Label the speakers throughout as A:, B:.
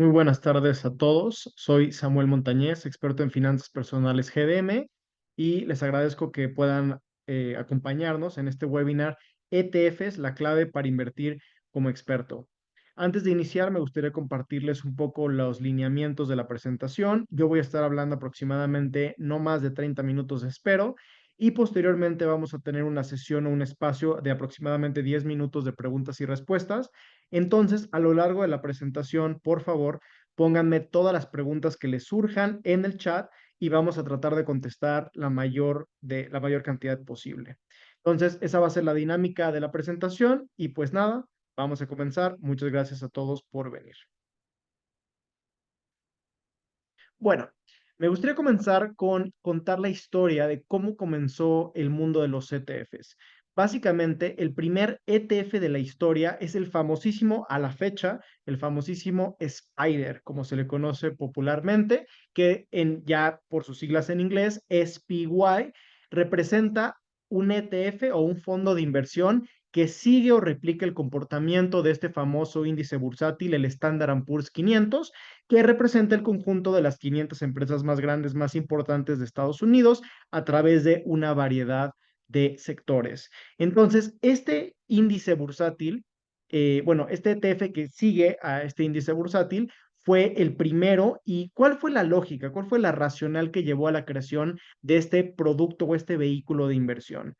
A: Muy buenas tardes a todos. Soy Samuel Montañez, experto en finanzas personales GDM, y les agradezco que puedan acompañarnos en este webinar ETFs, la clave para invertir como experto. Antes de iniciar, me gustaría compartirles un poco los lineamientos de la presentación. Yo voy a estar hablando aproximadamente no más de 30 minutos, espero, y posteriormente vamos a tener una sesión o un espacio de aproximadamente 10 minutos de preguntas y respuestas. Entonces, a lo largo de la presentación, por favor, pónganme todas las preguntas que les surjan en el chat y vamos a tratar de contestar la mayor cantidad posible. Entonces, esa va a ser la dinámica de la presentación y pues nada, vamos a comenzar. Muchas gracias a todos por venir. Bueno, me gustaría comenzar con contar la historia de cómo comenzó el mundo de los ETFs. Básicamente, el primer ETF de la historia es el famosísimo, a la fecha, el famosísimo Spider, como se le conoce popularmente, que ya por sus siglas en inglés, SPY, representa un ETF o un fondo de inversión que sigue o replica el comportamiento de este famoso índice bursátil, el Standard Poor's 500, que representa el conjunto de las 500 empresas más grandes, más importantes de Estados Unidos a través de una variedad de sectores. Entonces, este índice bursátil, bueno, este ETF que sigue a este índice bursátil fue el primero. ¿Y cuál fue la lógica? ¿Cuál fue la racional que llevó a la creación de este producto o este vehículo de inversión?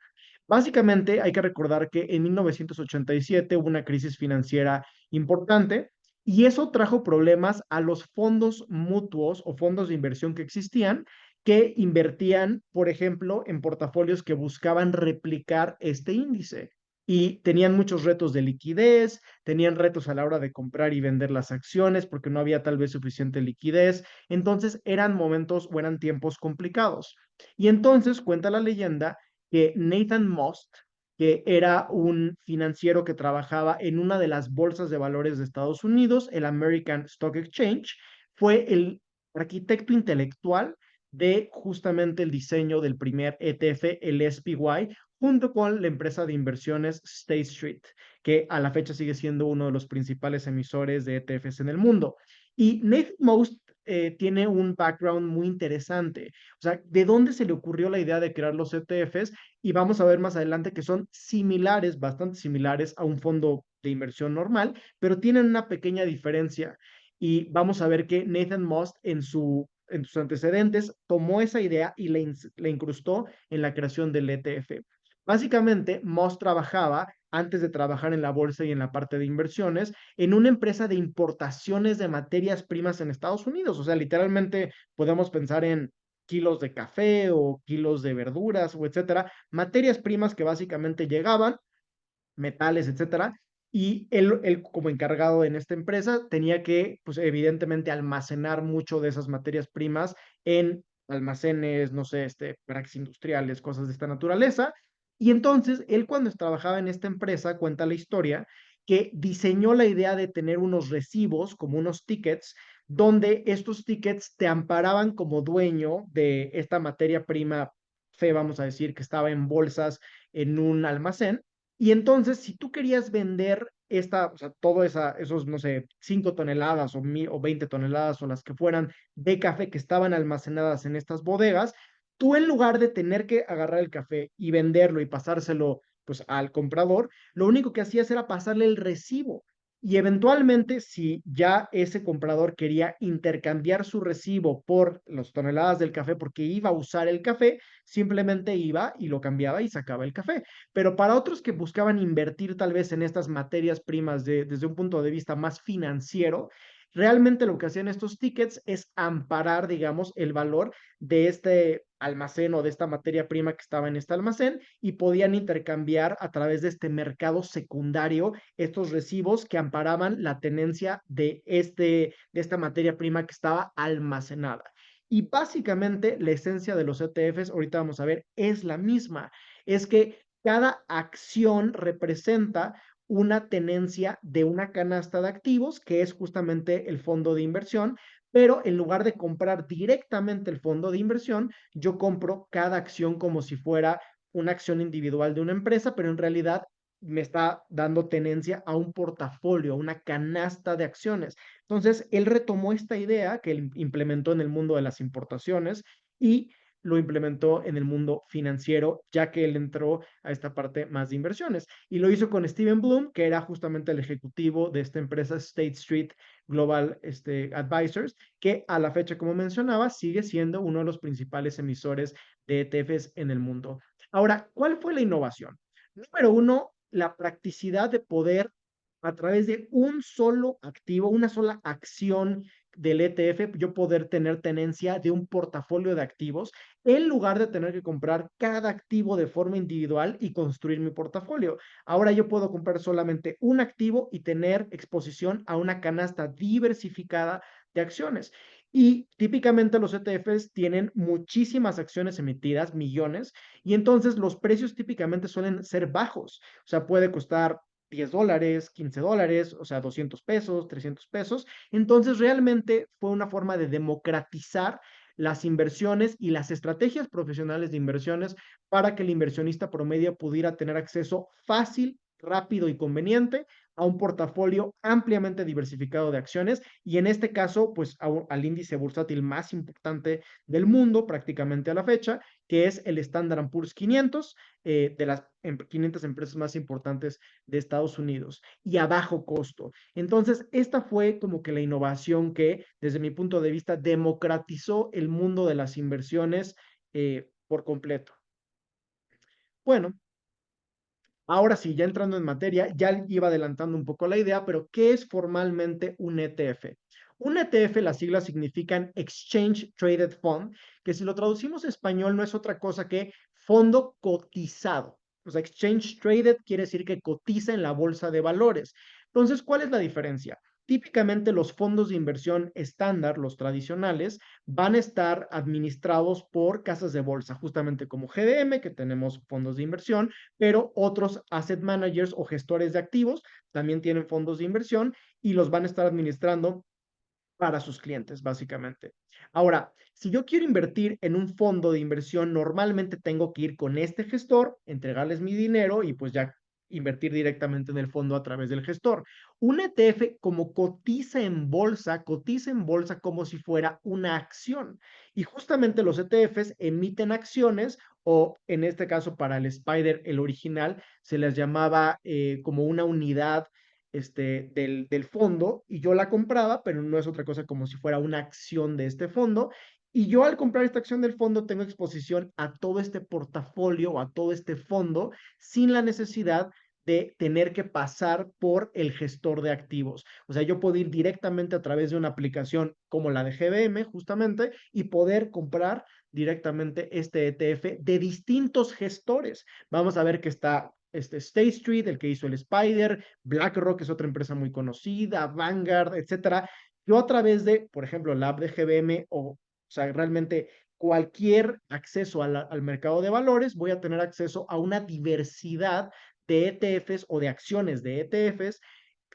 A: Básicamente, hay que recordar que en 1987 hubo una crisis financiera importante y eso trajo problemas a los fondos mutuos o fondos de inversión que existían, que invertían, por ejemplo, en portafolios que buscaban replicar este índice. Y tenían muchos retos de liquidez, tenían retos a la hora de comprar y vender las acciones porque no había tal vez suficiente liquidez. Entonces eran momentos o eran tiempos complicados. Y entonces cuenta la leyenda que Nathan Most, que era un financiero que trabajaba en una de las bolsas de valores de Estados Unidos, el American Stock Exchange, fue el arquitecto intelectual de justamente el diseño del primer ETF, el SPY, junto con la empresa de inversiones State Street, que a la fecha sigue siendo uno de los principales emisores de ETFs en el mundo. Y Nathan Most tiene un background muy interesante. O sea, ¿de dónde se le ocurrió la idea de crear los ETFs? Y vamos a ver más adelante que son similares, bastante similares a un fondo de inversión normal, pero tienen una pequeña diferencia. Y vamos a ver que Nathan Most en sus antecedentes tomó esa idea y la incrustó en la creación del ETF. Básicamente, Moss trabajaba, antes de trabajar en la bolsa y en la parte de inversiones, en una empresa de importaciones de materias primas en Estados Unidos. O sea, literalmente podemos pensar en kilos de café o kilos de verduras o etcétera, materias primas que básicamente llegaban, metales, etcétera, y él como encargado en esta empresa tenía que, pues evidentemente, almacenar mucho de esas materias primas en almacenes, no sé, cracks industriales, cosas de esta naturaleza. Y entonces, él cuando trabajaba en esta empresa, cuenta la historia, que diseñó la idea de tener unos recibos, como unos tickets, donde estos tickets te amparaban como dueño de esta materia prima fe, vamos a decir, que estaba en bolsas en un almacén. Y entonces, si tú querías vender o sea, esos, no sé, 5 toneladas o 20 toneladas o las que fueran de café que estaban almacenadas en estas bodegas, tú en lugar de tener que agarrar el café y venderlo y pasárselo pues al comprador, lo único que hacías era pasarle el recibo. Y eventualmente, si ya ese comprador quería intercambiar su recibo por las toneladas del café porque iba a usar el café, simplemente iba y lo cambiaba y sacaba el café. Pero para otros que buscaban invertir tal vez en estas materias primas desde un punto de vista más financiero, realmente lo que hacían estos tickets es amparar, digamos, el valor de este almacén o de esta materia prima que estaba en este almacén y podían intercambiar a través de este mercado secundario estos recibos que amparaban la tenencia de esta materia prima que estaba almacenada. Y básicamente la esencia de los ETFs, ahorita vamos a ver, es la misma. Es que cada acción representa una tenencia de una canasta de activos, que es justamente el fondo de inversión, pero en lugar de comprar directamente el fondo de inversión, yo compro cada acción como si fuera una acción individual de una empresa, pero en realidad me está dando tenencia a un portafolio, a una canasta de acciones. Entonces, él retomó esta idea que él implementó en el mundo de las importaciones y lo implementó en el mundo financiero, ya que él entró a esta parte más de inversiones. Y lo hizo con Steven Bloom, que era justamente el ejecutivo de esta empresa State Street Global Advisors, que a la fecha, como mencionaba, sigue siendo uno de los principales emisores de ETFs en el mundo. Ahora, ¿cuál fue la innovación? Número uno, la practicidad de poder a través de un solo activo, una sola acción del ETF, yo poder tener tenencia de un portafolio de activos en lugar de tener que comprar cada activo de forma individual y construir mi portafolio. Ahora yo puedo comprar solamente un activo y tener exposición a una canasta diversificada de acciones. Y típicamente los ETFs tienen muchísimas acciones emitidas, millones, y entonces los precios típicamente suelen ser bajos. O sea, puede costar $10, $15, o sea, 200 pesos, 300 pesos. Entonces, realmente fue una forma de democratizar las inversiones y las estrategias profesionales de inversiones para que el inversionista promedio pudiera tener acceso fácil, rápido y conveniente a un portafolio ampliamente diversificado de acciones y en este caso, pues al índice bursátil más importante del mundo prácticamente a la fecha, que es el Standard Poor's 500, de las 500 empresas más importantes de Estados Unidos y a bajo costo. Entonces, esta fue como que la innovación que, desde mi punto de vista, democratizó el mundo de las inversiones por completo. Bueno, ahora sí, ya entrando en materia, ya iba adelantando un poco la idea, pero ¿qué es formalmente un ETF? Un ETF, las siglas significan Exchange Traded Fund, que si lo traducimos a español no es otra cosa que fondo cotizado. O sea, Exchange Traded quiere decir que cotiza en la bolsa de valores. Entonces, ¿cuál es la diferencia? Típicamente los fondos de inversión estándar, los tradicionales, van a estar administrados por casas de bolsa, justamente como GDM, que tenemos fondos de inversión, pero otros asset managers o gestores de activos también tienen fondos de inversión y los van a estar administrando para sus clientes, básicamente. Ahora, si yo quiero invertir en un fondo de inversión, normalmente tengo que ir con este gestor, entregarles mi dinero y pues ya invertir directamente en el fondo a través del gestor. Un ETF, como cotiza en bolsa como si fuera una acción. Y justamente los ETFs emiten acciones o en este caso para el Spider, el original, se les llamaba como una unidad del fondo y yo la compraba, pero no es otra cosa como si fuera una acción de este fondo. Y yo al comprar esta acción del fondo tengo exposición a todo este portafolio o a todo este fondo sin la necesidad de tener que pasar por el gestor de activos. O sea, yo puedo ir directamente a través de una aplicación como la de GBM, justamente, y poder comprar directamente este ETF de distintos gestores. Vamos a ver que está State Street, el que hizo el Spider, BlackRock es otra empresa muy conocida, Vanguard, etcétera. Yo a través de, por ejemplo, la app de GBM o sea, realmente cualquier acceso al mercado de valores, voy a tener acceso a una diversidad de ETFs o de acciones de ETFs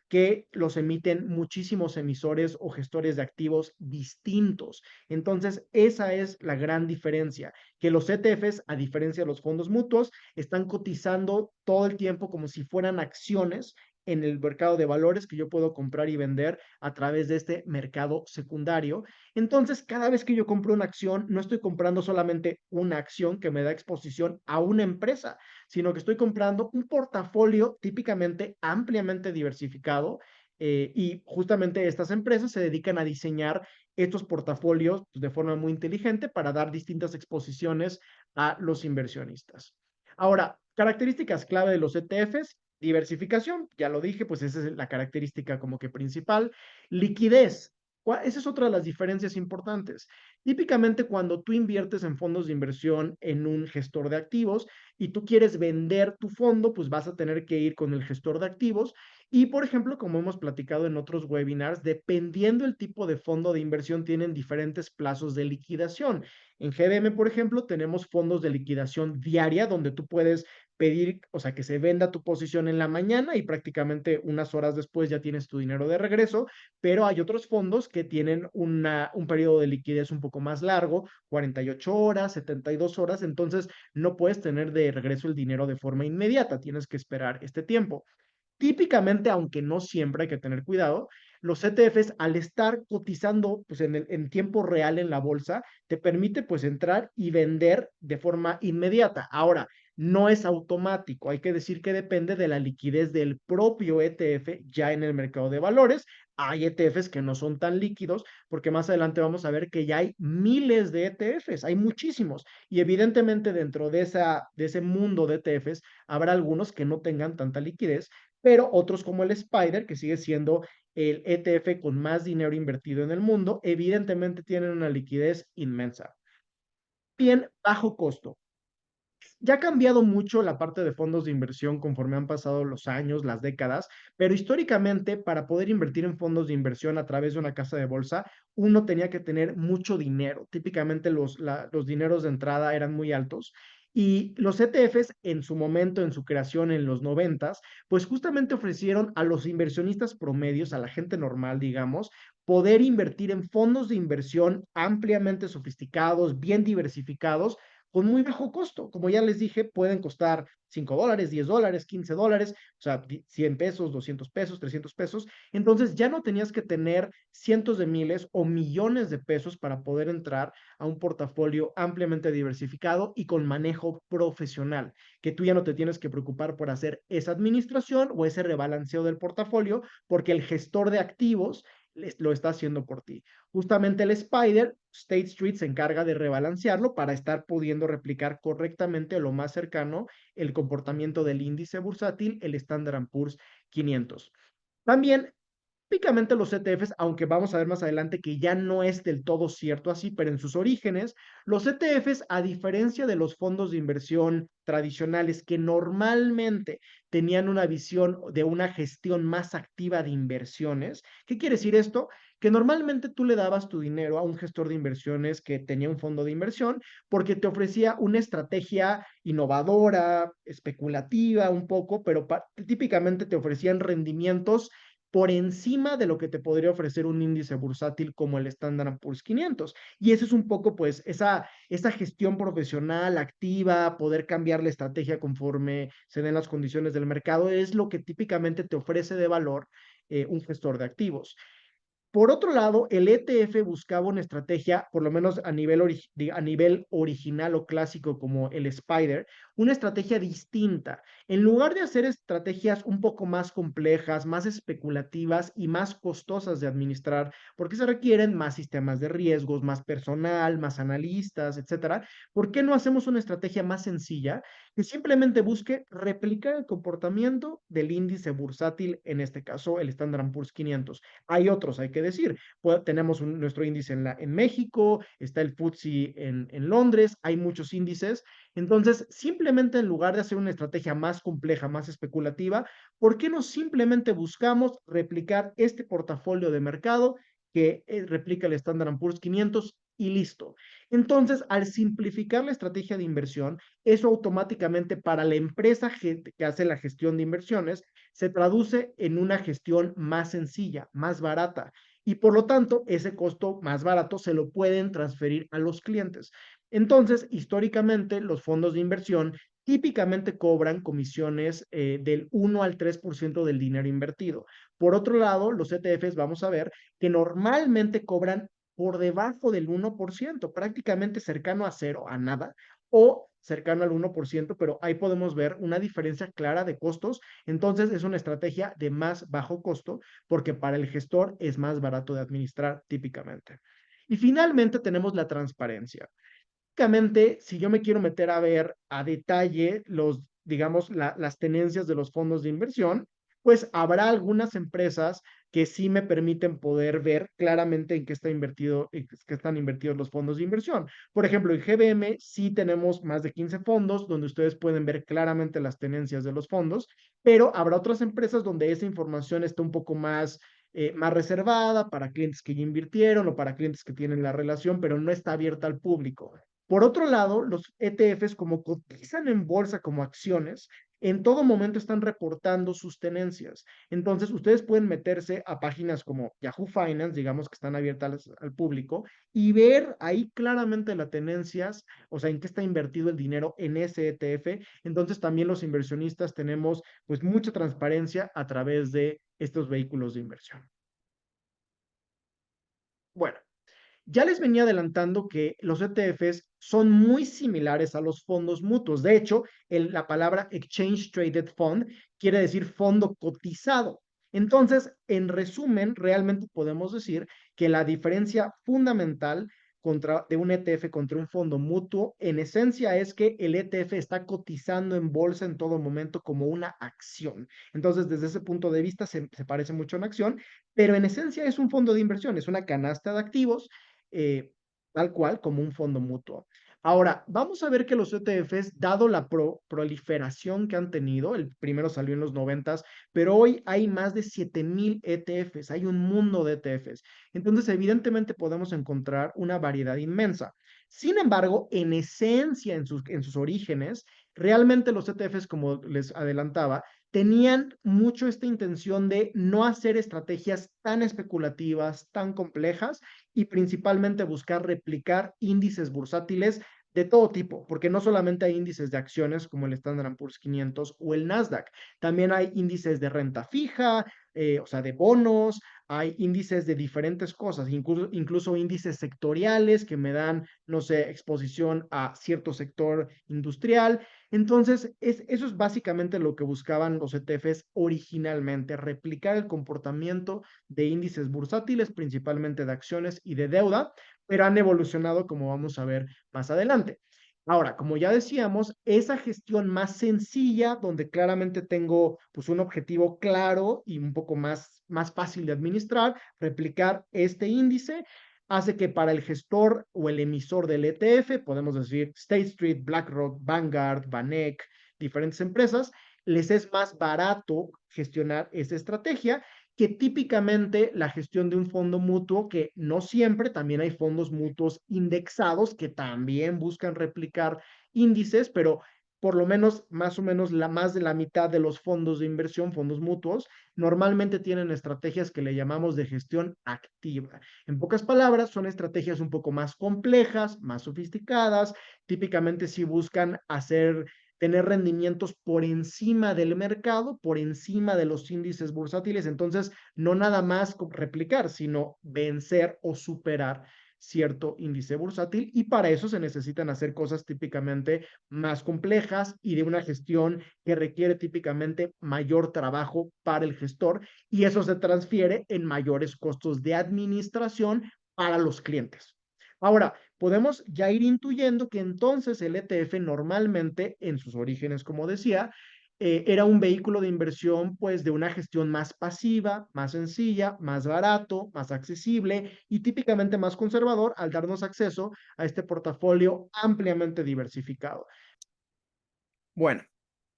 A: que los emiten muchísimos emisores o gestores de activos distintos. Entonces, esa es la gran diferencia, que los ETFs, a diferencia de los fondos mutuos, están cotizando todo el tiempo como si fueran acciones en el mercado de valores que yo puedo comprar y vender a través de este mercado secundario. Entonces, cada vez que yo compro una acción, no estoy comprando solamente una acción que me da exposición a una empresa, sino que estoy comprando un portafolio típicamente ampliamente diversificado y justamente estas empresas se dedican a diseñar estos portafolios pues, de forma muy inteligente para dar distintas exposiciones a los inversionistas. Ahora, características clave de los ETFs, diversificación, ya lo dije, pues esa es la característica como que principal. Liquidez, esa es otra de las diferencias importantes. Típicamente cuando tú inviertes en fondos de inversión en un gestor de activos, y tú quieres vender tu fondo, pues vas a tener que ir con el gestor de activos Y, por ejemplo, como hemos platicado en otros webinars, dependiendo el tipo de fondo de inversión, tienen diferentes plazos de liquidación. En GDM, por ejemplo, tenemos fondos de liquidación diaria donde tú puedes pedir, o sea, que se venda tu posición en la mañana y prácticamente unas horas después ya tienes tu dinero de regreso, pero hay otros fondos que tienen un periodo de liquidez un poco más largo, 48 horas, 72 horas, entonces no puedes tener de regreso el dinero de forma inmediata, tienes que esperar este tiempo. Típicamente, aunque no siempre hay que tener cuidado, los ETFs al estar cotizando pues, en tiempo real en la bolsa, te permite pues entrar y vender de forma inmediata. Ahora, no es automático, hay que decir que depende de la liquidez del propio ETF ya en el mercado de valores. Hay ETFs que no son tan líquidos, porque más adelante vamos a ver que ya hay miles de ETFs, hay muchísimos. Y evidentemente dentro de ese mundo de ETFs habrá algunos que no tengan tanta liquidez, pero otros como el Spider, que sigue siendo el ETF con más dinero invertido en el mundo, evidentemente tienen una liquidez inmensa. Bien, bajo costo. Ya ha cambiado mucho la parte de fondos de inversión conforme han pasado los años, las décadas, pero históricamente para poder invertir en fondos de inversión a través de una casa de bolsa, uno tenía que tener mucho dinero. Típicamente los dineros de entrada eran muy altos. Y los ETFs en su momento, en su creación en los noventas, pues justamente ofrecieron a los inversionistas promedios, a la gente normal, digamos, poder invertir en fondos de inversión ampliamente sofisticados, bien diversificados, con muy bajo costo. Como ya les dije, pueden costar $5, $10, $15, o sea, 100 pesos, 200 pesos, 300 pesos. Entonces ya no tenías que tener cientos de miles o millones de pesos para poder entrar a un portafolio ampliamente diversificado y con manejo profesional, que tú ya no te tienes que preocupar por hacer esa administración o ese rebalanceo del portafolio, porque el gestor de activos lo está haciendo por ti. Justamente el Spider, State Street se encarga de rebalancearlo para estar pudiendo replicar correctamente lo más cercano el comportamiento del índice bursátil, el Standard Poor's 500. También típicamente los ETFs, aunque vamos a ver más adelante que ya no es del todo cierto así, pero en sus orígenes, los ETFs, a diferencia de los fondos de inversión tradicionales que normalmente tenían una visión de una gestión más activa de inversiones, ¿qué quiere decir esto? Que normalmente tú le dabas tu dinero a un gestor de inversiones que tenía un fondo de inversión porque te ofrecía una estrategia innovadora, especulativa un poco, pero típicamente te ofrecían rendimientos por encima de lo que te podría ofrecer un índice bursátil como el Standard Poor's 500. Y eso es un poco, pues, esa gestión profesional, activa, poder cambiar la estrategia conforme se den las condiciones del mercado, es lo que típicamente te ofrece de valor un gestor de activos. Por otro lado, el ETF buscaba una estrategia, por lo menos a nivel original o clásico como el Spider, una estrategia distinta. En lugar de hacer estrategias un poco más complejas, más especulativas y más costosas de administrar, porque se requieren más sistemas de riesgos, más personal, más analistas, etcétera, ¿por qué no hacemos una estrategia más sencilla que simplemente busque replicar el comportamiento del índice bursátil, en este caso el Standard Poor's 500? Hay otros, hay que decir. Pues, tenemos nuestro índice en México, está el FTSE en Londres, hay muchos índices. Entonces, simplemente en lugar de hacer una estrategia más compleja, más especulativa, ¿por qué no simplemente buscamos replicar este portafolio de mercado que replica el Standard Poor's 500 y listo? Entonces, al simplificar la estrategia de inversión, eso automáticamente para la empresa que hace la gestión de inversiones se traduce en una gestión más sencilla, más barata, y por lo tanto ese costo más barato se lo pueden transferir a los clientes. Entonces, históricamente, los fondos de inversión típicamente cobran comisiones del 1 al 3% del dinero invertido. Por otro lado, los ETFs vamos a ver que normalmente cobran por debajo del 1%, prácticamente cercano a cero, a nada, o cercano al 1%, pero ahí podemos ver una diferencia clara de costos. Entonces es una estrategia de más bajo costo porque para el gestor es más barato de administrar típicamente. Y finalmente tenemos la transparencia. Típicamente, si yo me quiero meter a ver a detalle digamos, las tenencias de los fondos de inversión, pues habrá algunas empresas que sí me permiten poder ver claramente en qué está invertido, en qué están invertidos los fondos de inversión. Por ejemplo, en GBM sí tenemos más de 15 fondos donde ustedes pueden ver claramente las tenencias de los fondos, pero habrá otras empresas donde esa información está un poco más reservada para clientes que ya invirtieron o para clientes que tienen la relación, pero no está abierta al público. Por otro lado, los ETFs, como cotizan en bolsa como acciones, en todo momento están reportando sus tenencias. Entonces, ustedes pueden meterse a páginas como Yahoo Finance, digamos que están abiertas al público, y ver ahí claramente las tenencias, o sea, en qué está invertido el dinero en ese ETF. Entonces, también los inversionistas tenemos pues mucha transparencia a través de estos vehículos de inversión. Bueno, ya les venía adelantando que los ETFs son muy similares a los fondos mutuos. De hecho, la palabra Exchange Traded Fund quiere decir fondo cotizado. Entonces, en resumen, realmente podemos decir que la diferencia fundamental de un ETF contra un fondo mutuo, en esencia, es que el ETF está cotizando en bolsa en todo momento como una acción. Entonces, desde ese punto de vista, se parece mucho a una acción, pero en esencia es un fondo de inversión, es una canasta de activos eh, tal cual como un fondo mutuo. Ahora, vamos a ver que los ETFs, dado la proliferación que han tenido, el primero salió en los noventas, pero hoy hay más de 7,000 ETFs, hay un mundo de ETFs. Entonces, evidentemente podemos encontrar una variedad inmensa. Sin embargo, en esencia, en sus orígenes, realmente los ETFs, como les adelantaba, tenían mucho esta intención de no hacer estrategias tan especulativas, tan complejas, y principalmente buscar replicar índices bursátiles de todo tipo, porque no solamente hay índices de acciones como el Standard Poor's 500 o el Nasdaq, también hay índices de renta fija, o sea, de bonos, hay índices de diferentes cosas, incluso índices sectoriales que me dan, no sé, exposición a cierto sector industrial. Entonces, eso es básicamente lo que buscaban los ETFs originalmente, replicar el comportamiento de índices bursátiles, principalmente de acciones y de deuda, pero han evolucionado como vamos a ver más adelante. Ahora, como ya decíamos, esa gestión más sencilla, donde claramente tengo pues un objetivo claro y un poco más fácil de administrar, replicar este índice, hace que para el gestor o el emisor del ETF, podemos decir State Street, BlackRock, Vanguard, Vanek, diferentes empresas, les es más barato gestionar esa estrategia que típicamente la gestión de un fondo mutuo, que no siempre, también hay fondos mutuos indexados que también buscan replicar índices, pero por lo menos, más o menos, más de la mitad de los fondos de inversión, fondos mutuos, normalmente tienen estrategias que le llamamos de gestión activa. En pocas palabras, son estrategias un poco más complejas, más sofisticadas, típicamente sí buscan tener rendimientos por encima del mercado, por encima de los índices bursátiles. Entonces, no nada más replicar, sino vencer o superar cierto índice bursátil, y para eso se necesitan hacer cosas típicamente más complejas y de una gestión que requiere típicamente mayor trabajo para el gestor, y eso se transfiere en mayores costos de administración para los clientes. Ahora, podemos ya ir intuyendo que entonces el ETF normalmente, en sus orígenes, como decía, era un vehículo de inversión pues de una gestión más pasiva, más sencilla, más barato, más accesible y típicamente más conservador, al darnos acceso a este portafolio ampliamente diversificado. Bueno,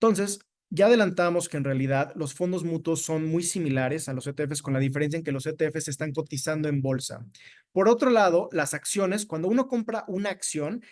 A: entonces ya adelantamos que en realidad los fondos mutuos son muy similares a los ETFs, con la diferencia en que los ETFs están cotizando en bolsa. Por otro lado, las acciones, cuando uno compra una acción,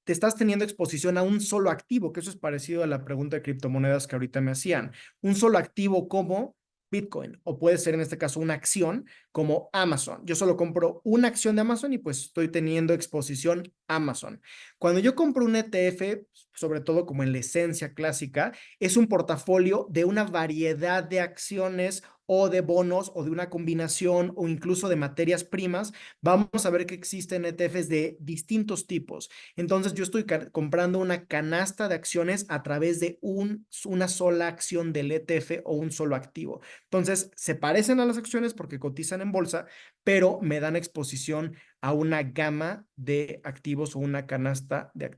A: te estás teniendo exposición a un solo activo, que eso es parecido a la pregunta de criptomonedas que ahorita me hacían. Un solo activo como Bitcoin, o puede ser en este caso una acción como Amazon. Yo solo compro una acción de Amazon y pues estoy teniendo exposición a Amazon. Cuando yo compro un ETF, sobre todo como en la esencia clásica, es un portafolio de una variedad de acciones o de bonos o de una combinación o incluso de materias primas. Vamos a ver que existen ETFs de distintos tipos. Entonces yo estoy comprando una canasta de acciones a través de una sola acción del ETF o un solo activo. Entonces se parecen a las acciones porque cotizan en bolsa, pero me dan exposición a una gama de activos o una canasta de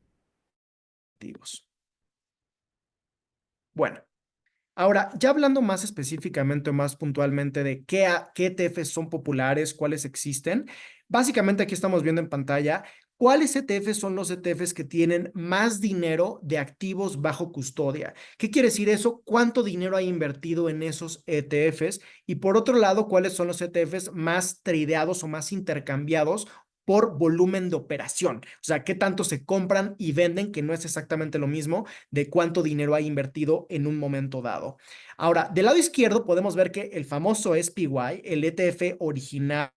A: activos. Bueno, Ahora, ya hablando más específicamente o más puntualmente de qué ETFs son populares, cuáles existen, básicamente aquí estamos viendo en pantalla cuáles ETFs son los ETFs que tienen más dinero de activos bajo custodia. ¿Qué quiere decir eso? ¿Cuánto dinero hay invertido en esos ETFs? Y por otro lado, ¿cuáles son los ETFs más tradeados o más intercambiados por volumen de operación? O sea, ¿qué tanto se compran y venden? Que no es exactamente lo mismo de cuánto dinero hay invertido en un momento dado. Ahora, del lado izquierdo podemos ver que el famoso SPY, el ETF original,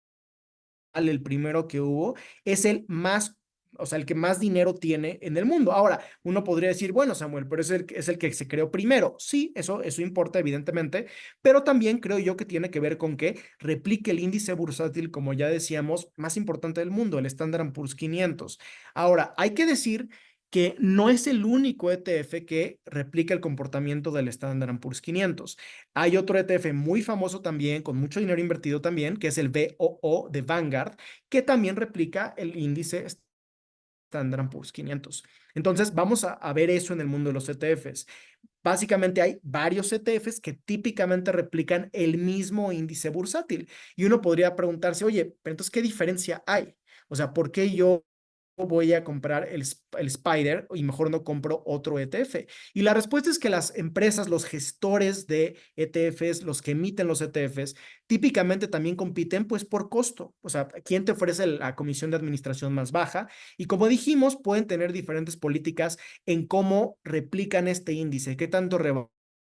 A: el primero que hubo, es el más, o sea, el que más dinero tiene en el mundo. Ahora, uno podría decir, bueno, Samuel, pero es el que se creó primero. Sí, eso importa, evidentemente, pero también creo yo que tiene que ver con que replique el índice bursátil, como ya decíamos, más importante del mundo, el Standard Poor's 500. Ahora, hay que decir que no es el único ETF que replica el comportamiento del Standard Poor's 500. Hay otro ETF muy famoso también, con mucho dinero invertido también, que es el VOO de Vanguard, que también replica el índice Standard Poor's 500. Entonces, vamos a ver eso en el mundo de los ETFs. Básicamente hay varios ETFs que típicamente replican el mismo índice bursátil. Y uno podría preguntarse, oye, pero entonces, ¿qué diferencia hay? O sea, ¿por qué yo voy a comprar el Spider y mejor no compro otro ETF? Y la respuesta es que las empresas, los gestores de ETFs, los que emiten los ETFs, típicamente también compiten pues por costo. O sea, ¿quién te ofrece la comisión de administración más baja? Y como dijimos, pueden tener diferentes políticas en cómo replican este índice, qué tanto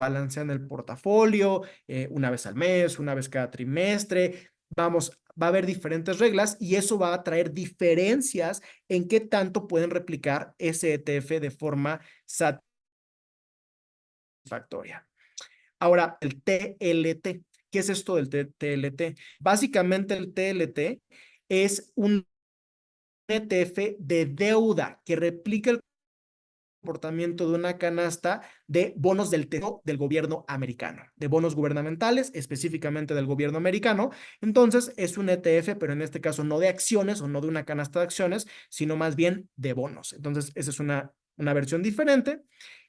A: balancean el portafolio, una vez al mes, una vez cada trimestre. Vamos, va a haber diferentes reglas y eso va a traer diferencias en qué tanto pueden replicar ese ETF de forma satisfactoria. Ahora, el TLT. ¿Qué es esto del TLT? Básicamente el TLT es un ETF de deuda que replica el comportamiento de una canasta de bonos del tesoro del gobierno americano, de bonos gubernamentales, específicamente del gobierno americano. Entonces, es un ETF, pero en este caso no de acciones o no de una canasta de acciones, sino más bien de bonos. Entonces, esa es una versión diferente.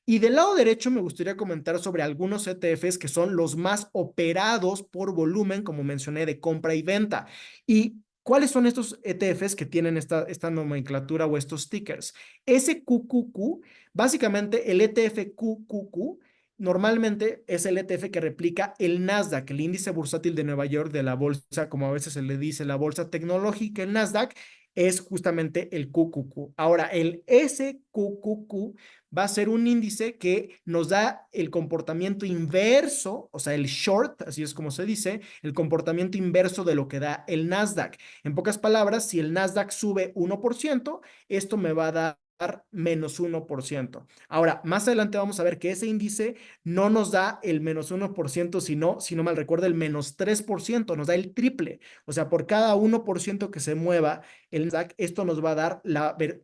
A: Y del lado derecho me gustaría comentar sobre algunos ETFs que son los más operados por volumen, como mencioné, de compra y venta. ¿Y cuáles son estos ETFs que tienen esta nomenclatura o estos stickers? SQQQ. Básicamente, el ETF QQQ normalmente es el ETF que replica el Nasdaq, el índice bursátil de Nueva York de la bolsa, como a veces se le dice la bolsa tecnológica, el Nasdaq, es justamente el QQQ. Ahora, el SQQQ va a ser un índice que nos da el comportamiento inverso, o sea, el short, así es como se dice, el comportamiento inverso de lo que da el Nasdaq. En pocas palabras, si el Nasdaq sube 1%, esto me va a dar menos 1%. Ahora, más adelante vamos a ver que ese índice no nos da el menos 1%, sino, si no mal recuerdo, el menos 3%, nos da el triple. O sea, por cada 1% que se mueva el Nasdaq, esto nos va a dar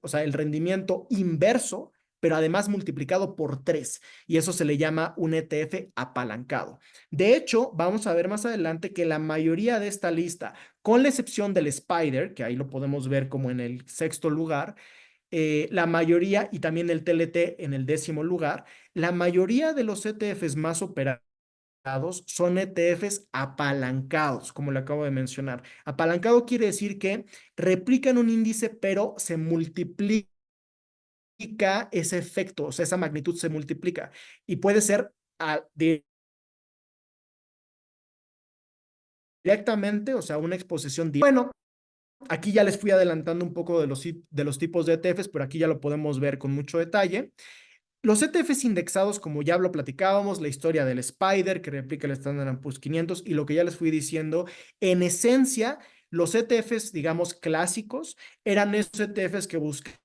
A: o sea, el rendimiento inverso, pero además multiplicado por 3. Y eso se le llama un ETF apalancado. De hecho, vamos a ver más adelante que la mayoría de esta lista, con la excepción del Spider, que ahí lo podemos ver como en el sexto lugar, la mayoría, y también el TLT en el 10º lugar, la mayoría de los ETFs más operados son ETFs apalancados, como le acabo de mencionar. Apalancado quiere decir que replican un índice, pero se multiplica ese efecto, o sea, esa magnitud se multiplica y puede ser directamente, o sea, una exposición directa. Bueno, aquí ya les fui adelantando un poco de los tipos de ETFs, pero aquí ya lo podemos ver con mucho detalle. Los ETFs indexados, como ya lo platicábamos, la historia del Spider que replica el Standard Poor's 500 y lo que ya les fui diciendo, en esencia, los ETFs, digamos, clásicos, eran esos ETFs que buscaban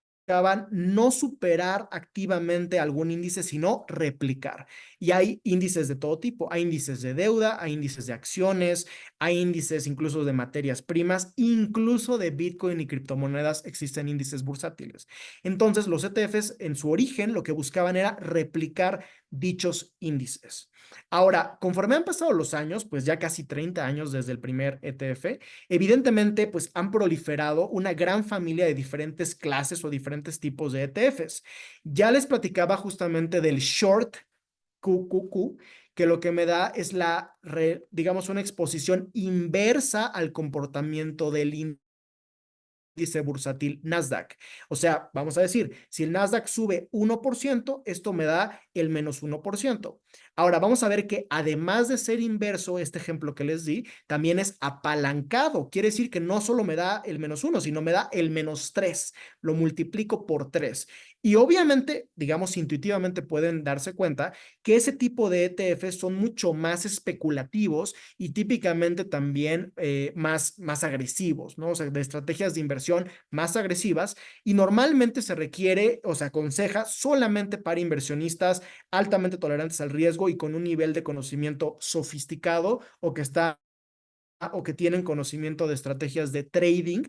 A: no superar activamente algún índice, sino replicar. Y hay índices de todo tipo, hay índices de deuda, hay índices de acciones, hay índices incluso de materias primas, incluso de Bitcoin y criptomonedas existen índices bursátiles. Entonces, los ETFs en su origen lo que buscaban era replicar dichos índices. Ahora, conforme han pasado los años, pues ya casi 30 años desde el primer ETF, evidentemente, pues han proliferado una gran familia de diferentes clases o diferentes tipos de ETFs. Ya les platicaba justamente del short QQQ, que lo que me da es digamos, una exposición inversa al comportamiento del índice bursátil Nasdaq. O sea, vamos a decir, si el Nasdaq sube 1%, esto me da el menos 1%. Ahora, vamos a ver que además de ser inverso, este ejemplo que les di, también es apalancado. Quiere decir que no solo me da el menos 1, sino me da el menos 3. Lo multiplico por 3. Y obviamente, digamos, intuitivamente pueden darse cuenta que ese tipo de ETFs son mucho más especulativos y típicamente también más agresivos, ¿no? O sea, de estrategias de inversión más agresivas, y normalmente se requiere o se aconseja solamente para inversionistas altamente tolerantes al riesgo y con un nivel de conocimiento sofisticado o que tienen conocimiento de estrategias de trading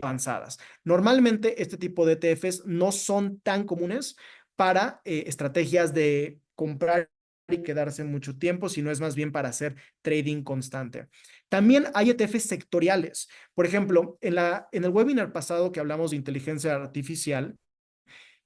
A: avanzadas. Normalmente este tipo de ETFs no son tan comunes para estrategias de comprar y quedarse mucho tiempo, sino es más bien para hacer trading constante. También hay ETFs sectoriales. Por ejemplo, en el webinar pasado que hablamos de inteligencia artificial,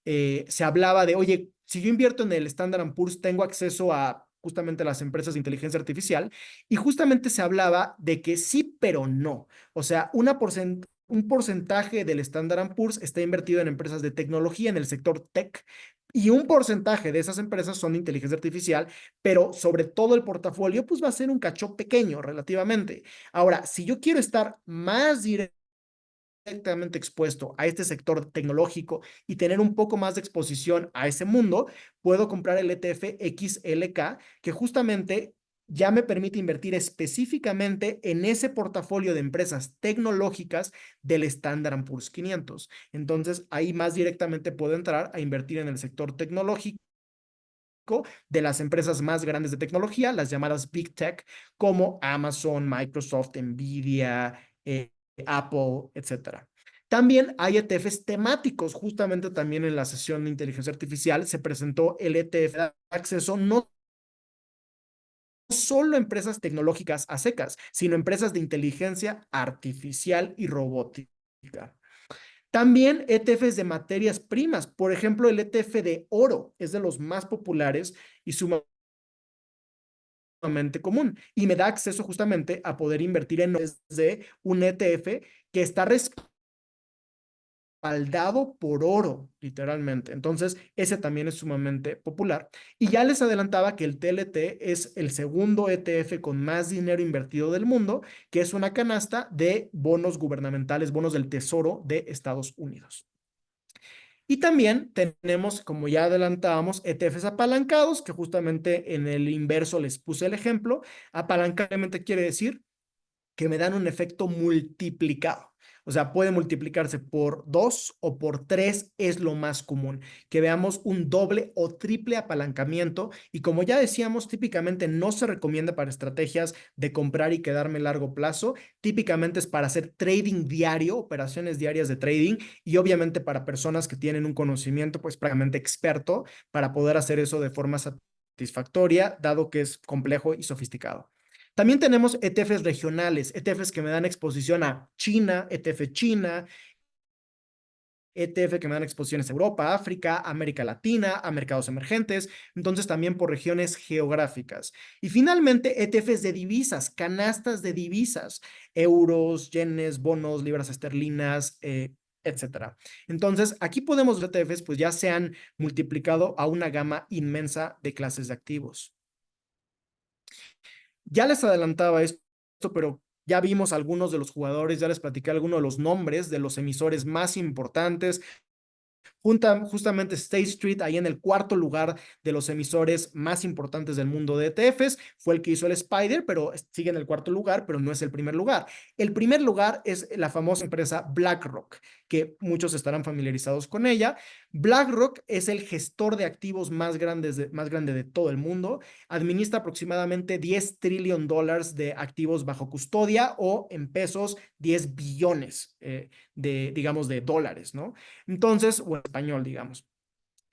A: se hablaba de, oye, si yo invierto en el Standard Poor's, tengo acceso a justamente las empresas de inteligencia artificial, y justamente se hablaba de que sí, pero no. O sea, un porcentaje del Standard Poor's está invertido en empresas de tecnología, en el sector tech, y un porcentaje de esas empresas son de inteligencia artificial, pero sobre todo el portafolio, pues va a ser un cacho pequeño relativamente. Ahora, si yo quiero estar más directamente expuesto a este sector tecnológico y tener un poco más de exposición a ese mundo, puedo comprar el ETF XLK, que justamente ya me permite invertir específicamente en ese portafolio de empresas tecnológicas del Standard Poor's 500. Entonces, ahí más directamente puedo entrar a invertir en el sector tecnológico de las empresas más grandes de tecnología, las llamadas Big Tech, como Amazon, Microsoft, Nvidia, Apple, etcétera. También hay ETFs temáticos. Justamente también en la sesión de inteligencia artificial se presentó el ETF de acceso no solo a empresas tecnológicas a secas, sino empresas de inteligencia artificial y robótica. También ETFs de materias primas. Por ejemplo, el ETF de oro es de los más populares y sumamente común, y me da acceso justamente a poder invertir en desde un ETF que está respaldado por oro, literalmente. Entonces, ese también es sumamente popular. Y ya les adelantaba que el TLT es el segundo ETF con más dinero invertido del mundo, que es una canasta de bonos gubernamentales, bonos del Tesoro de Estados Unidos. Y también tenemos, como ya adelantábamos, ETFs apalancados, que justamente en el inverso les puse el ejemplo. Apalancadamente quiere decir que me dan un efecto multiplicado. O sea, puede multiplicarse por 2 o por 3 es lo más común, que veamos un doble o triple apalancamiento. Y como ya decíamos, típicamente no se recomienda para estrategias de comprar y quedarme a largo plazo. Típicamente es para hacer trading diario, operaciones diarias de trading, y obviamente para personas que tienen un conocimiento pues prácticamente experto para poder hacer eso de forma satisfactoria, dado que es complejo y sofisticado. También tenemos ETFs regionales, ETFs que me dan exposición a China, ETF China, ETF que me dan exposiciones a Europa, África, América Latina, a mercados emergentes, entonces también por regiones geográficas. Y finalmente, ETFs de divisas, canastas de divisas, euros, yenes, bonos, libras esterlinas, etcétera. Entonces, aquí podemos ver ETFs, pues ya se han multiplicado a una gama inmensa de clases de activos. Ya les adelantaba esto, pero ya vimos algunos de los jugadores, ya les platiqué algunos de los nombres de los emisores más importantes. Justamente State Street, ahí en el cuarto lugar de los emisores más importantes del mundo de ETFs, fue el que hizo el Spider, pero sigue en el cuarto lugar, pero no es el primer lugar. El primer lugar es la famosa empresa BlackRock, que muchos estarán familiarizados con ella. BlackRock es el gestor de activos más grande de todo el mundo. Administra aproximadamente 10 trillion dólares de activos bajo custodia, o en pesos 10 billones digamos, de dólares, ¿no? Entonces, o en español, digamos.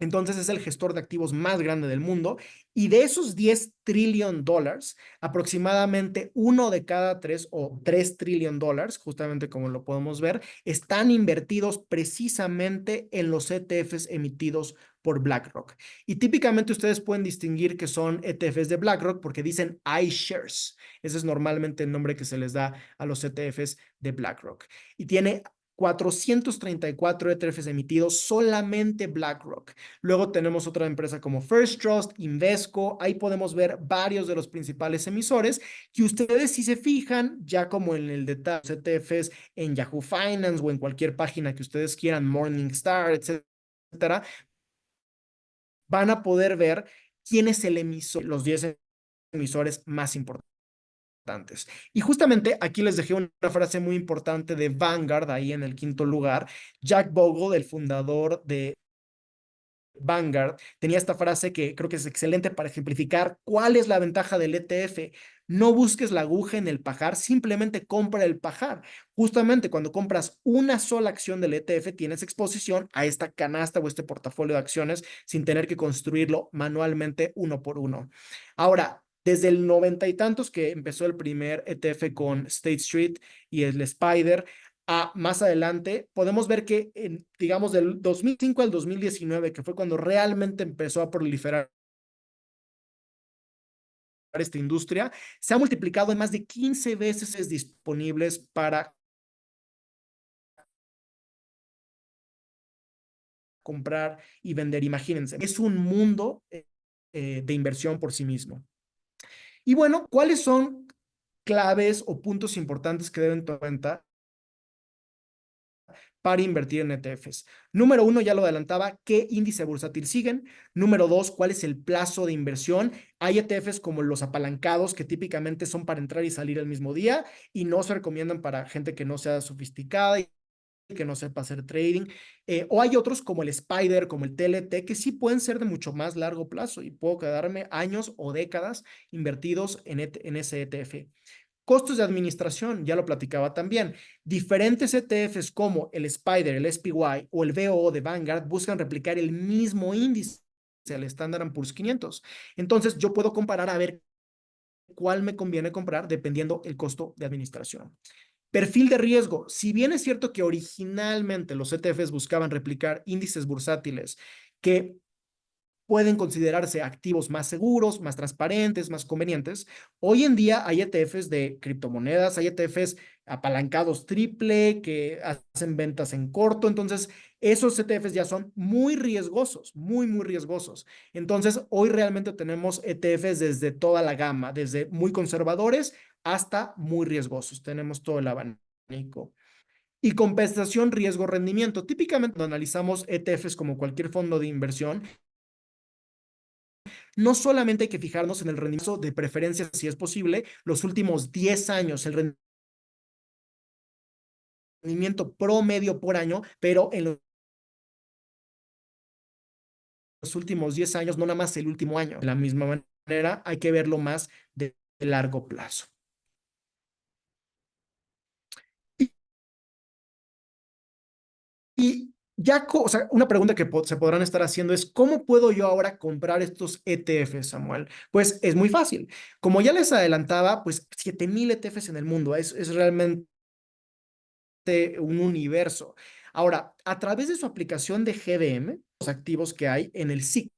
A: Entonces es el gestor de activos más grande del mundo y de esos $10 trillones, aproximadamente uno de cada tres o $3 trillones, justamente como lo podemos ver, están invertidos precisamente en los ETFs emitidos por BlackRock. Y típicamente ustedes pueden distinguir que son ETFs de BlackRock porque dicen iShares. Ese es normalmente el nombre que se les da a los ETFs de BlackRock. Y tiene 434 ETFs emitidos solamente BlackRock. Luego tenemos otra empresa como First Trust, Invesco. Ahí podemos ver varios de los principales emisores que ustedes, si se fijan, ya como en el detalle de ETFs en Yahoo Finance o en cualquier página que ustedes quieran, Morningstar, etcétera, van a poder ver quién es el emisor, los 10 emisores más importantes. Y justamente aquí les dejé una frase muy importante de Vanguard, ahí en el quinto lugar. Jack Bogle, el fundador de Vanguard, tenía esta frase que creo que es excelente para ejemplificar cuál es la ventaja del ETF. No busques la aguja en el pajar, simplemente compra el pajar. Justamente cuando compras una sola acción del ETF, tienes exposición a esta canasta o este portafolio de acciones sin tener que construirlo manualmente uno por uno. Ahora, desde el 90 y tantos que empezó el primer ETF con State Street y el Spider, a más adelante, podemos ver que, digamos, del 2005 al 2019, que fue cuando realmente empezó a proliferar esta industria, se ha multiplicado en más de 15 veces disponibles para comprar y vender. Imagínense, es un mundo de inversión por sí mismo. Y bueno, ¿cuáles son claves o puntos importantes que deben tomar en cuenta para invertir en ETFs? Número uno, ya lo adelantaba, ¿qué índice bursátil siguen? Número dos, ¿cuál es el plazo de inversión? Hay ETFs como los apalancados que típicamente son para entrar y salir el mismo día y no se recomiendan para gente que no sea sofisticada y que no sepa hacer trading. O hay otros como el Spider, como el TLT, que sí pueden ser de mucho más largo plazo y puedo quedarme años o décadas invertidos en ese ETF. Costos de administración, ya lo platicaba también. Diferentes ETFs como el Spider, el SPY o el VOO de Vanguard buscan replicar el mismo índice, el Standard & Poor's 500. Entonces, yo puedo comparar a ver cuál me conviene comprar dependiendo el costo de administración. Perfil de riesgo. Si bien es cierto que originalmente los ETFs buscaban replicar índices bursátiles que pueden considerarse activos más seguros, más transparentes, más convenientes. Hoy en día hay ETFs de criptomonedas, hay ETFs apalancados triple que hacen ventas en corto, entonces esos ETFs ya son muy riesgosos, muy, muy riesgosos. Entonces hoy realmente tenemos ETFs desde toda la gama, desde muy conservadores hasta muy riesgosos. Tenemos todo el abanico. Y compensación riesgo-rendimiento. Típicamente cuando analizamos ETFs como cualquier fondo de inversión, no solamente hay que fijarnos en el rendimiento de preferencia, si es posible, los últimos 10 años, el rendimiento promedio por año, pero en los últimos 10 años, no nada más el último año. De la misma manera, hay que verlo más de largo plazo. Y, y ya, o sea, una pregunta que se podrán estar haciendo es, ¿cómo puedo yo ahora comprar estos ETFs, Samuel? Pues es muy fácil. Como ya les adelantaba, pues 7,000 ETFs en el mundo. Es realmente un universo. Ahora, a través de su aplicación de GDM, los activos que hay en el SIC,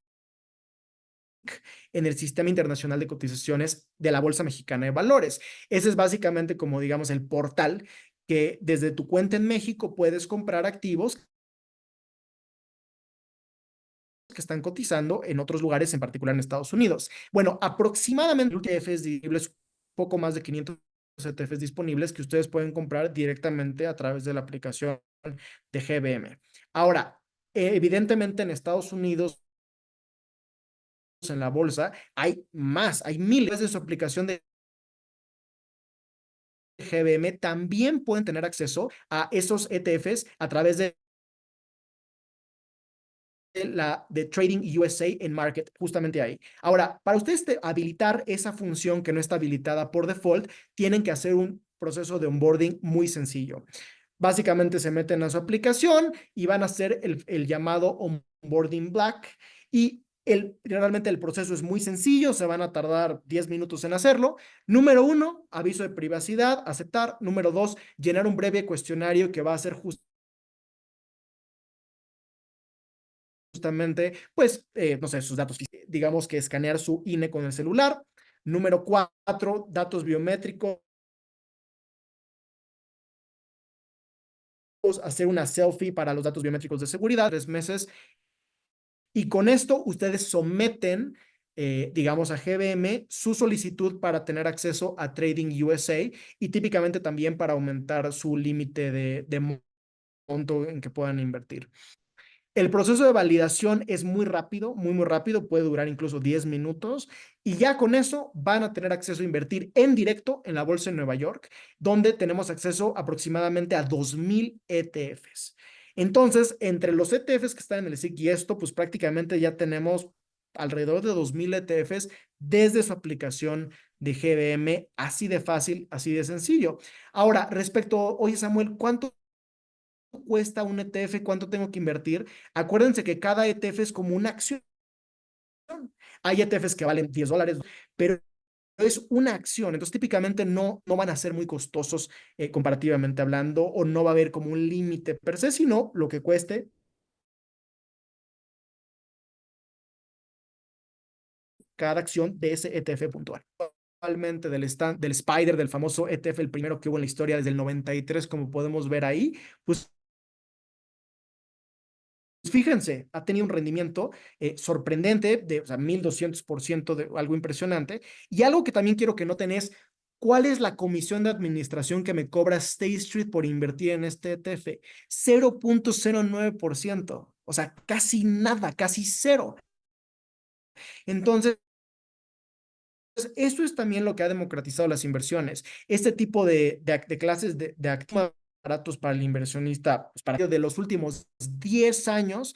A: en el Sistema Internacional de Cotizaciones de la Bolsa Mexicana de Valores. Ese es básicamente como, digamos, el portal que desde tu cuenta en México puedes comprar activos que están cotizando en otros lugares, en particular en Estados Unidos. Bueno, aproximadamente ETFs disponibles, poco más de 500 ETFs disponibles que ustedes pueden comprar directamente a través de la aplicación de GBM. Ahora, evidentemente en Estados Unidos, en la bolsa, hay más, hay miles de su aplicación de GBM, también pueden tener acceso a esos ETFs a través de la de Trading USA en Market, justamente ahí. Ahora, para ustedes habilitar esa función que no está habilitada por default, tienen que hacer un proceso de onboarding muy sencillo. Básicamente se meten a su aplicación y van a hacer el llamado onboarding black y realmente el proceso es muy sencillo, se van a tardar 10 minutos en hacerlo. Número uno, aviso de privacidad, aceptar. Número dos, llenar un breve cuestionario que va a ser justamente, pues, no sé, sus datos, digamos que escanear su INE con el celular. Número cuatro, datos biométricos, hacer una selfie para los datos biométricos de seguridad, 3 meses. Y con esto ustedes someten, digamos, a GBM su solicitud para tener acceso a Trading USA y típicamente también para aumentar su límite de monto en que puedan invertir. El proceso de validación es muy rápido, muy, muy rápido, puede durar incluso 10 minutos y ya con eso van a tener acceso a invertir en directo en la bolsa de Nueva York, donde tenemos acceso aproximadamente a 2,000 ETFs. Entonces, entre los ETFs que están en el SIC y esto, pues prácticamente ya tenemos alrededor de 2,000 ETFs desde su aplicación de GBM, así de fácil, así de sencillo. Ahora, respecto, oye Samuel, ¿cuánto cuesta un ETF? ¿Cuánto tengo que invertir? Acuérdense que cada ETF es como una acción. Hay ETFs que valen $10, pero es una acción. Entonces, típicamente no van a ser muy costosos comparativamente hablando, o no va a haber como un límite per se, sino lo que cueste cada acción de ese ETF puntual. Actualmente del Spider, del famoso ETF, el primero que hubo en la historia desde el 93, como podemos ver ahí, pues fíjense, ha tenido un rendimiento sorprendente de, o sea, 1,200%, de algo impresionante. Y algo que también quiero que noten es cuál es la comisión de administración que me cobra State Street por invertir en este ETF. 0,09%. O sea, casi nada, casi cero. Entonces, eso es también lo que ha democratizado las inversiones. Este tipo de clases de activos baratos para el inversionista, pues para de los últimos 10 años,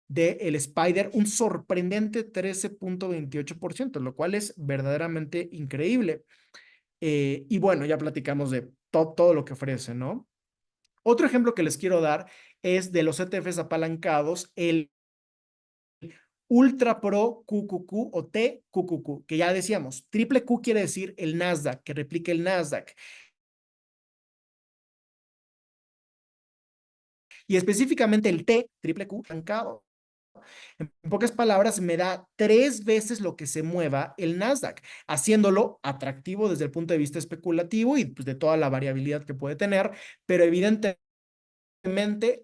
A: de el Spider un sorprendente 13,28%, lo cual es verdaderamente increíble. Y bueno, ya platicamos de todo lo que ofrece, ¿no? Otro ejemplo que les quiero dar es de los ETFs apalancados, el Ultra Pro QQQ o TQQQ, que ya decíamos, triple Q quiere decir el Nasdaq, que replique el Nasdaq. Y específicamente el T, triple Q, apalancado. En pocas palabras, me da 3 veces lo que se mueva el Nasdaq, haciéndolo atractivo desde el punto de vista especulativo y pues, de toda la variabilidad que puede tener, pero evidentemente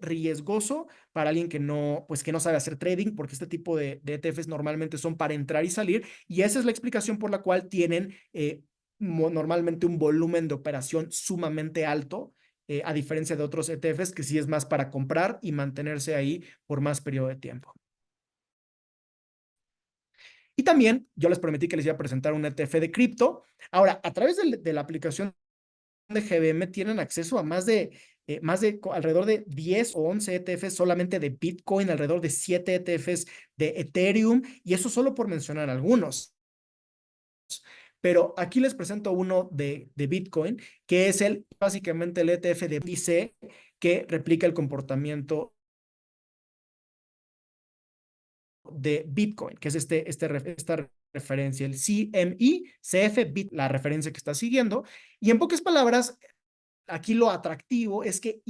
A: riesgoso para alguien pues, que no sabe hacer trading, porque este tipo de ETFs normalmente son para entrar y salir, y esa es la explicación por la cual tienen normalmente un volumen de operación sumamente alto, a diferencia de otros ETFs que sí es más para comprar y mantenerse ahí por más periodo de tiempo. Y también yo les prometí que les iba a presentar un ETF de cripto. Ahora, a través de la aplicación de GBM tienen acceso a más de alrededor de 10 o 11 ETFs solamente de Bitcoin, alrededor de 7 ETFs de Ethereum, y eso solo por mencionar algunos. Pero aquí les presento uno de Bitcoin, que es básicamente el ETF de BTC, que replica el comportamiento de Bitcoin, que es esta referencia, el CME, CF, la referencia que está siguiendo. Y en pocas palabras, aquí lo atractivo es que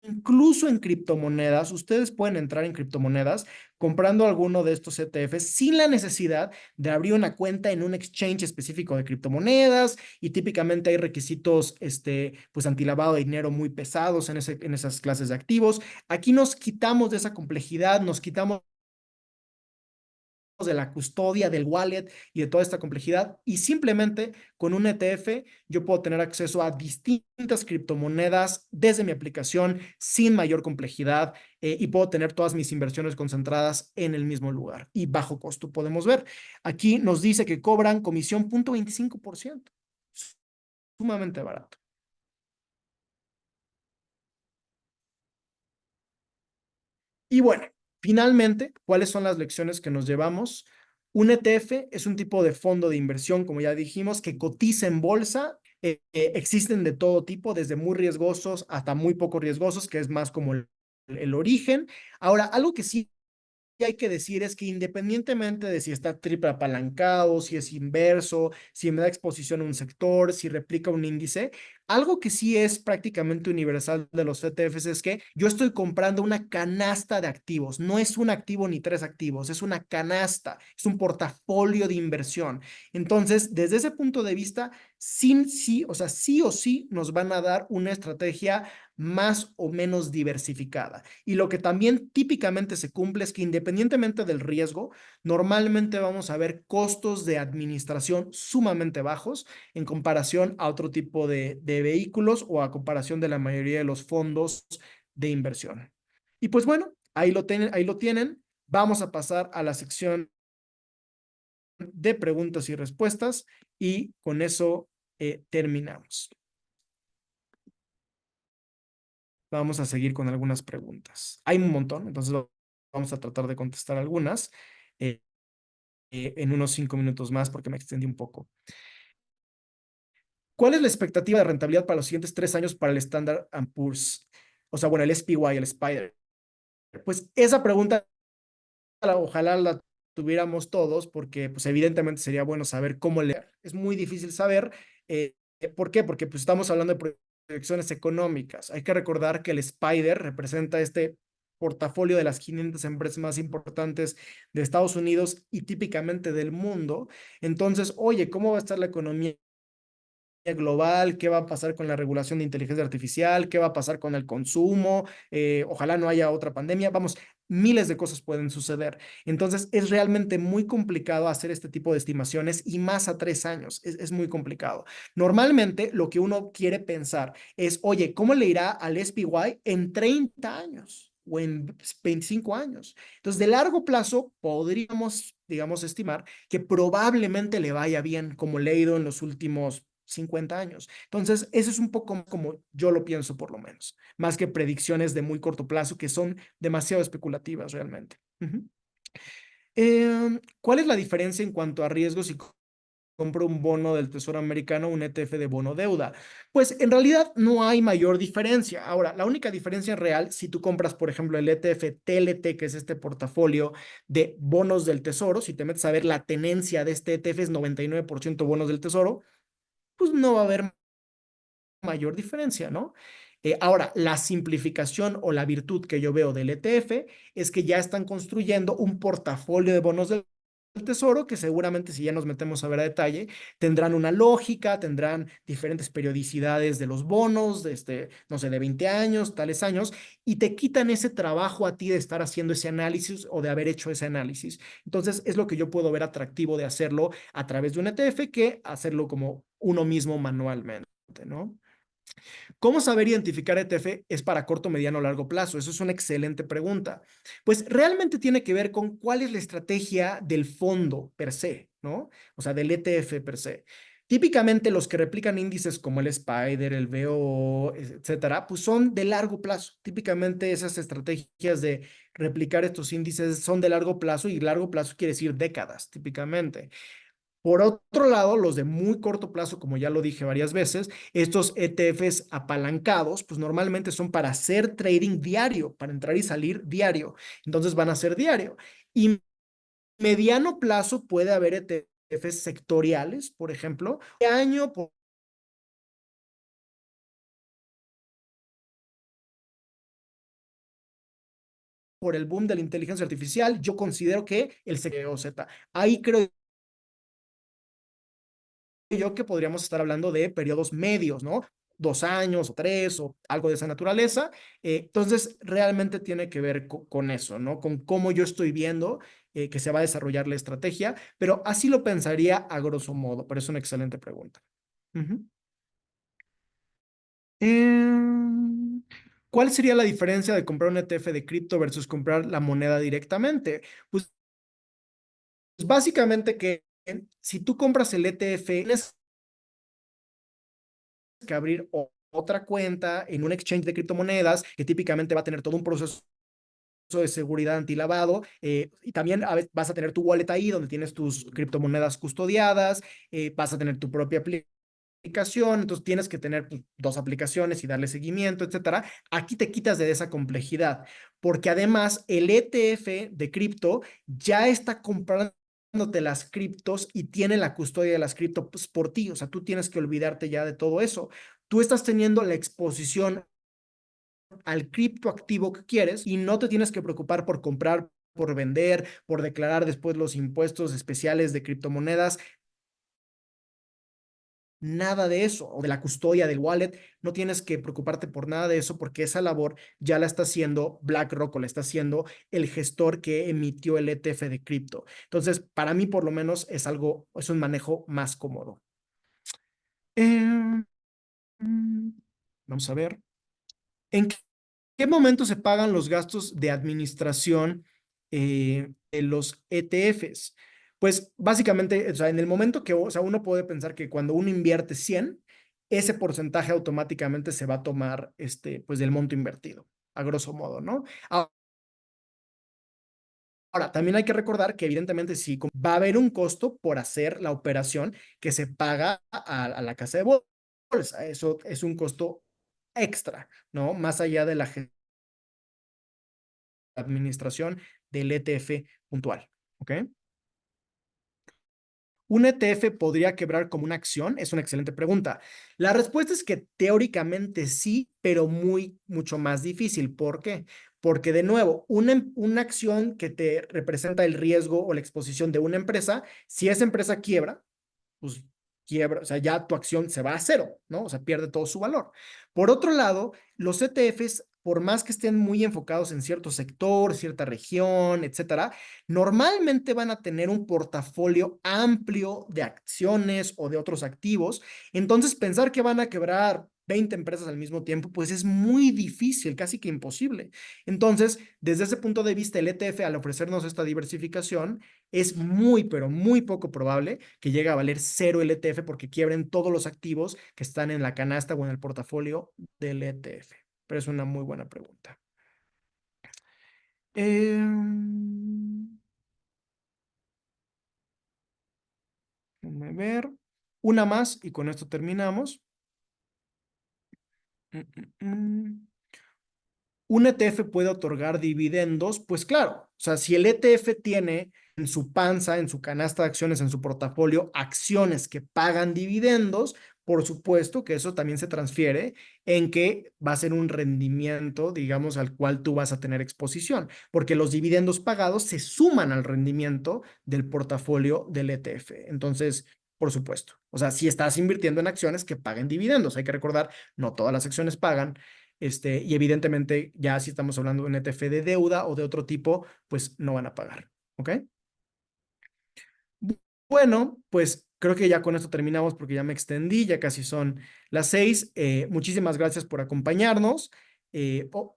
A: incluso en criptomonedas, ustedes pueden entrar en criptomonedas comprando alguno de estos ETFs sin la necesidad de abrir una cuenta en un exchange específico de criptomonedas, y típicamente hay requisitos pues antilavado de dinero muy pesados en esas clases de activos. Aquí nos quitamos de esa complejidad, nos quitamos de la custodia, del wallet y de toda esta complejidad, y simplemente con un ETF yo puedo tener acceso a distintas criptomonedas desde mi aplicación sin mayor complejidad, y puedo tener todas mis inversiones concentradas en el mismo lugar y bajo costo. Podemos ver, aquí nos dice que cobran comisión 0,25%, sumamente barato. Y bueno, finalmente, ¿cuáles son las lecciones que nos llevamos? Un ETF es un tipo de fondo de inversión, como ya dijimos, que cotiza en bolsa. Existen de todo tipo, desde muy riesgosos hasta muy poco riesgosos, que es más como el origen. Ahora, algo que sí hay que decir es que independientemente de si está triple apalancado, si es inverso, si me da exposición a un sector, si replica un índice, algo que sí es prácticamente universal de los ETFs es que yo estoy comprando una canasta de activos. No es un activo ni tres activos, es una canasta, es un portafolio de inversión. Entonces, desde ese punto de vista, sí, o sea, sí o sí nos van a dar una estrategia más o menos diversificada. Y lo que también típicamente se cumple es que independientemente del riesgo, normalmente vamos a ver costos de administración sumamente bajos en comparación a otro tipo de vehículos o a comparación de la mayoría de los fondos de inversión. Y pues bueno, ahí lo tienen. Vamos a pasar a la sección de preguntas y respuestas y con eso terminamos. Vamos a seguir con algunas preguntas. Hay un montón, entonces vamos a tratar de contestar algunas eh, en unos 5 minutos más porque me extendí un poco. ¿Cuál es la expectativa de rentabilidad para los siguientes 3 años para el Standard Poor's? O sea, bueno, el SPY, el Spider. Pues esa pregunta ojalá la tuviéramos todos porque pues evidentemente sería bueno saber cómo leer. Es muy difícil saber. ¿Por qué? Porque pues estamos hablando de proyecciones económicas. Hay que recordar que el Spider representa este portafolio de las 500 empresas más importantes de Estados Unidos y típicamente del mundo. Entonces, oye, ¿cómo va a estar la economía global? ¿Qué va a pasar con la regulación de inteligencia artificial? ¿Qué va a pasar con el consumo? Ojalá no haya otra pandemia. Vamos, miles de cosas pueden suceder. Entonces, es realmente muy complicado hacer este tipo de estimaciones y más a 3 años. Es muy complicado. Normalmente, lo que uno quiere pensar es, oye, ¿cómo le irá al SPY en 30 años? O en 25 años. Entonces, de largo plazo, podríamos, digamos, estimar que probablemente le vaya bien, como le ha ido en los últimos 50 años. Entonces, eso es un poco como yo lo pienso, por lo menos, más que predicciones de muy corto plazo que son demasiado especulativas realmente. ¿Cuál es la diferencia en cuanto a riesgos si compro un bono del Tesoro americano, un ETF de bono deuda? Pues en realidad no hay mayor diferencia. Ahora, la única diferencia real, si tú compras, por ejemplo, el ETF TLT, que es este portafolio de bonos del Tesoro, si te metes a ver la tenencia de este ETF es 99% bonos del Tesoro, pues no va a haber mayor diferencia, ¿no? Ahora, la simplificación o la virtud que yo veo del ETF es que ya están construyendo un portafolio de bonos del Tesoro que seguramente si ya nos metemos a ver a detalle, tendrán una lógica, tendrán diferentes periodicidades de los bonos, de no sé, de 20 años, tales años, y te quitan ese trabajo a ti de estar haciendo ese análisis o de haber hecho ese análisis. Entonces, es lo que yo puedo ver atractivo de hacerlo a través de un ETF que hacerlo como uno mismo manualmente, ¿no? ¿Cómo saber identificar ETF es para corto, mediano o largo plazo? Eso es una excelente pregunta. Pues realmente tiene que ver con cuál es la estrategia del fondo per se, ¿no? O sea, del ETF per se. Típicamente los que replican índices como el Spider, el VO, etcétera, pues son de largo plazo. Típicamente esas estrategias de replicar estos índices son de largo plazo y largo plazo quiere decir décadas, típicamente. Por otro lado, los de muy corto plazo, como ya lo dije varias veces, estos ETFs apalancados, pues normalmente son para hacer trading diario, para entrar y salir diario. Entonces van a ser diario. Y mediano plazo puede haber ETFs sectoriales, por ejemplo, de año por el boom de la inteligencia artificial. Yo considero que el sector Z. Ahí creo yo que podríamos estar hablando de periodos medios, ¿no? 2 años o tres o algo de esa naturaleza. Entonces, realmente tiene que ver con eso, ¿no? Con cómo yo estoy viendo que se va a desarrollar la estrategia, pero así lo pensaría a grosso modo, pero es una excelente pregunta. Ujú. ¿Cuál sería la diferencia de comprar un ETF de cripto versus comprar la moneda directamente? Pues básicamente que si tú compras el ETF, tienes que abrir otra cuenta en un exchange de criptomonedas que típicamente va a tener todo un proceso de seguridad antilavado y también a veces vas a tener tu wallet ahí donde tienes tus criptomonedas custodiadas, vas a tener tu propia aplicación aplicación, entonces tienes que tener pues, dos aplicaciones y darle seguimiento, etcétera. Aquí te quitas de esa complejidad, porque además el ETF de cripto ya está comprándote las criptos y tiene la custodia de las criptos pues, por ti, o sea, tú tienes que olvidarte ya de todo eso. Tú estás teniendo la exposición al criptoactivo que quieres y no te tienes que preocupar por comprar, por vender, por declarar después los impuestos especiales de criptomonedas. Nada de eso, o de la custodia del wallet, no tienes que preocuparte por nada de eso porque esa labor ya la está haciendo BlackRock o la está haciendo el gestor que emitió el ETF de cripto. Entonces, para mí por lo menos es algo, es un manejo más cómodo. Eh, Vamos a ver. ¿En qué momento se pagan los gastos de administración de los ETFs? Pues básicamente, o sea, en el momento que, o sea, uno puede pensar que cuando uno invierte 100, ese porcentaje automáticamente se va a tomar, pues del monto invertido, a grosso modo, ¿no? Ahora, también hay que recordar que evidentemente sí va a haber un costo por hacer la operación que se paga a la casa de bolsa. Eso es un costo extra, ¿no? Más allá de la administración del ETF puntual. ¿Ok? ¿Un ETF podría quebrar como una acción? Es una excelente pregunta. La respuesta es que teóricamente sí, pero mucho más difícil. ¿Por qué? Porque de nuevo, una acción que te representa el riesgo o la exposición de una empresa, si esa empresa quiebra, pues quiebra, o sea, ya tu acción se va a cero, ¿no? O sea, pierde todo su valor. Por otro lado, los ETFs, por más que estén muy enfocados en cierto sector, cierta región, etcétera, normalmente van a tener un portafolio amplio de acciones o de otros activos. Entonces, pensar que van a quebrar 20 empresas al mismo tiempo, pues es muy difícil, casi que imposible. Entonces, desde ese punto de vista, el ETF, al ofrecernos esta diversificación, es muy, pero muy poco probable que llegue a valer cero el ETF porque quiebren todos los activos que están en la canasta o en el portafolio del ETF. Pero es una muy buena pregunta. Déjame ver. Una más y con esto terminamos. Mm, mm, mm. ¿Un ETF puede otorgar dividendos? Pues claro, o sea, si el ETF tiene en su panza, en su canasta de acciones, en su portafolio, acciones que pagan dividendos, por supuesto que eso también se transfiere en que va a ser un rendimiento, digamos, al cual tú vas a tener exposición, porque los dividendos pagados se suman al rendimiento del portafolio del ETF. Entonces, por supuesto, o sea, si estás invirtiendo en acciones que paguen dividendos, hay que recordar, no todas las acciones pagan. Y evidentemente, ya si estamos hablando de un ETF de deuda o de otro tipo, pues no van a pagar. ¿Ok? Bueno, pues creo que ya con esto terminamos porque ya me extendí, ya casi son las 6. Muchísimas gracias por acompañarnos.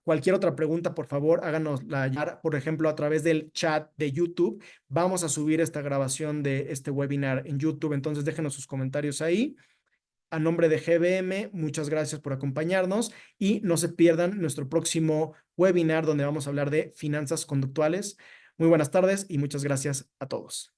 A: Cualquier otra pregunta, por favor, háganosla llegar, por ejemplo, a través del chat de YouTube. Vamos a subir esta grabación de este webinar en YouTube, entonces déjenos sus comentarios ahí. A nombre de GBM, muchas gracias por acompañarnos y no se pierdan nuestro próximo webinar donde vamos a hablar de finanzas conductuales. Muy buenas tardes y muchas gracias a todos.